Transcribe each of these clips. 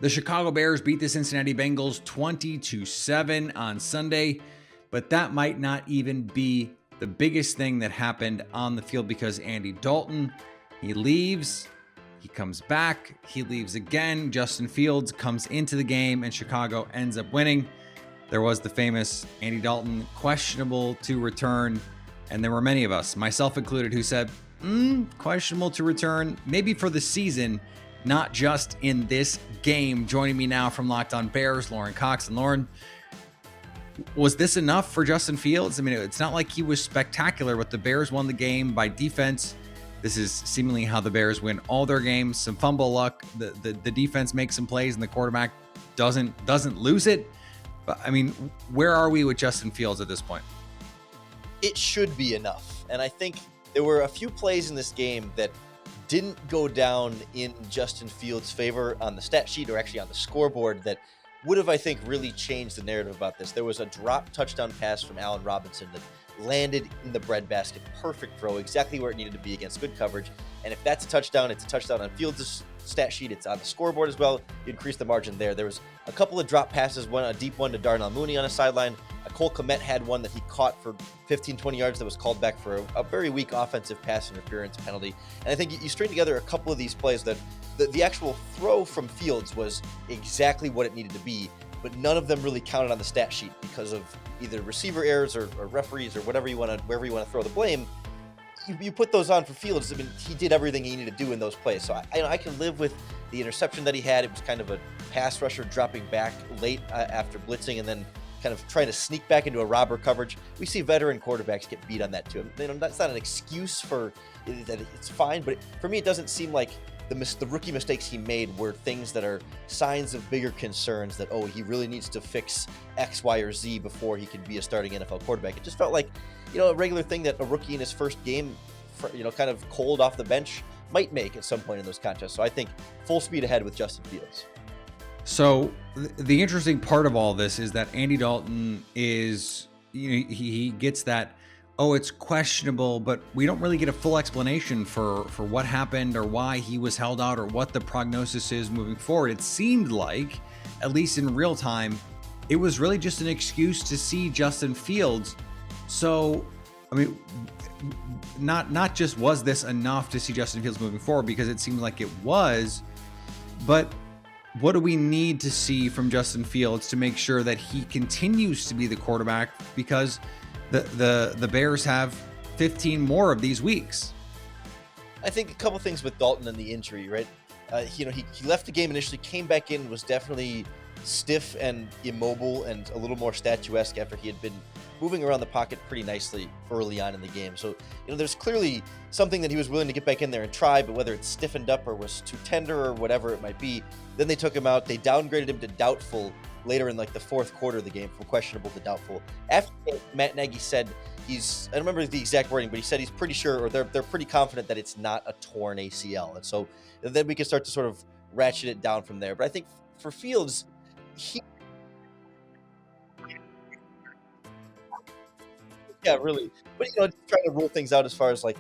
The Chicago Bears beat the Cincinnati Bengals 20-7 on Sunday, but that might not even be the biggest thing that happened on the field because Andy Dalton, he leaves, he comes back, he leaves again. Justin Fields comes into the game and Chicago ends up winning. There was the famous Andy Dalton questionable to return, and there were many of us, myself included, who said, questionable to return, maybe for the season, not just in this game. Joining me now from Locked On Bears, Lorin Cox. And Lorin, was this enough for Justin Fields? I mean, it's not like he was spectacular, but the Bears won the game by defense. This is seemingly how the Bears win all their games. Some fumble luck. The defense makes some plays and the quarterback doesn't lose it. But I mean, where are we with Justin Fields at this point? It should be enough. And I think there were a few plays in this game that didn't go down in Justin Fields' favor on the stat sheet or actually on the scoreboard that would have, I think, really changed the narrative about this. There was a drop touchdown pass from Allen Robinson that landed in the breadbasket. Perfect throw, exactly where it needed to be against good coverage. And if that's a touchdown, it's a touchdown on Fields' stat sheet. It's on the scoreboard as well. You increase the margin there. There was a couple of drop passes, one a deep one to Darnell Mooney on a sideline. Cole Kmet had one that he caught for 15, 20 yards that was called back for a very weak offensive pass interference penalty. And I think you string together a couple of these plays that the actual throw from Fields was exactly what it needed to be, but none of them really counted on the stat sheet because of either receiver errors or referees or wherever you want to throw the blame. You put those on for Fields. I mean, he did everything he needed to do in those plays. So I can live with the interception that he had. It was kind of a pass rusher dropping back late after blitzing and then kind of trying to sneak back into a robber coverage. We see veteran quarterbacks get beat on that too. That's not an excuse for that. It's fine, but for me, it doesn't seem like the rookie mistakes he made were things that are signs of bigger concerns that, oh, he really needs to fix X, Y, or Z before he can be a starting NFL quarterback. It just felt like, a regular thing that a rookie in his first game, kind of cold off the bench might make at some point in those contests. So I think full speed ahead with Justin Fields. So the interesting part of all this is that Andy Dalton is, he gets that, it's questionable, but we don't really get a full explanation for what happened or why he was held out or what the prognosis is moving forward. It seemed like, at least in real time, it was really just an excuse to see Justin Fields. So, I mean, not just was this enough to see Justin Fields moving forward, because it seemed like it was, but what do we need to see from Justin Fields to make sure that he continues to be the quarterback? Because the Bears have 15 more of these weeks. I think a couple things with Dalton and the injury, right? He left the game initially, came back in, was definitely stiff and immobile and a little more statuesque after he had been moving around the pocket pretty nicely early on in the game. So, there's clearly something that he was willing to get back in there and try, but whether it's stiffened up or was too tender or whatever it might be, then they took him out. They downgraded him to doubtful later in the fourth quarter of the game, from questionable to doubtful. After Matt Nagy said I don't remember the exact wording, but he said he's pretty sure, or they're pretty confident that it's not a torn ACL. And so then we can start to sort of ratchet it down from there. But I think for Fields, yeah, really. But, just trying to rule things out as far as I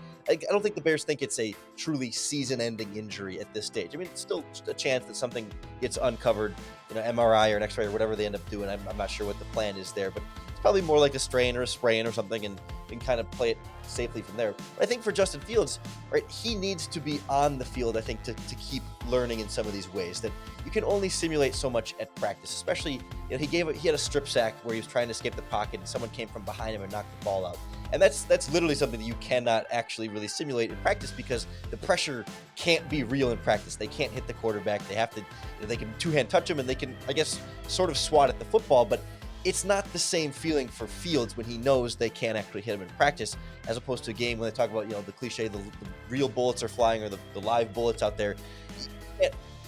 don't think the Bears think it's a truly season-ending injury at this stage. I mean, it's still just a chance that something gets uncovered, MRI or an X-ray or whatever they end up doing. I'm not sure what the plan is there, but it's probably more like a strain or a sprain or something, and we can kind of play it safely from there. But I think for Justin Fields, right, he needs to be on the field, I think, to keep learning in some of these ways that you can only simulate so much at practice, especially, he had a strip sack where he was trying to escape the pocket and someone came from behind him and knocked the ball out. And that's literally something that you cannot actually really simulate in practice because the pressure can't be real in practice. They can't hit the quarterback. They have to, they can two-hand touch him and they can, I guess, sort of swat at the football, but it's not the same feeling for Fields when he knows they can't actually hit him in practice, as opposed to a game when they talk about, the cliche, the real bullets are flying or the live bullets out there.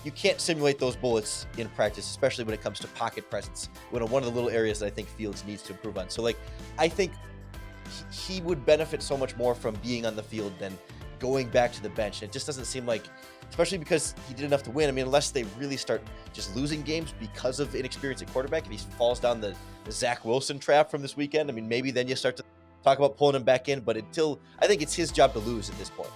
You can't simulate those bullets in practice, especially when it comes to pocket presence, one of the little areas that I think Fields needs to improve on. So, I think he would benefit so much more from being on the field than going back to the bench. And it just doesn't seem like, especially because he did enough to win. I mean, unless they really start just losing games because of inexperience at quarterback, if he falls down the Zach Wilson trap from this weekend, I mean, maybe then you start to talk about pulling him back in. But I think it's his job to lose at this point.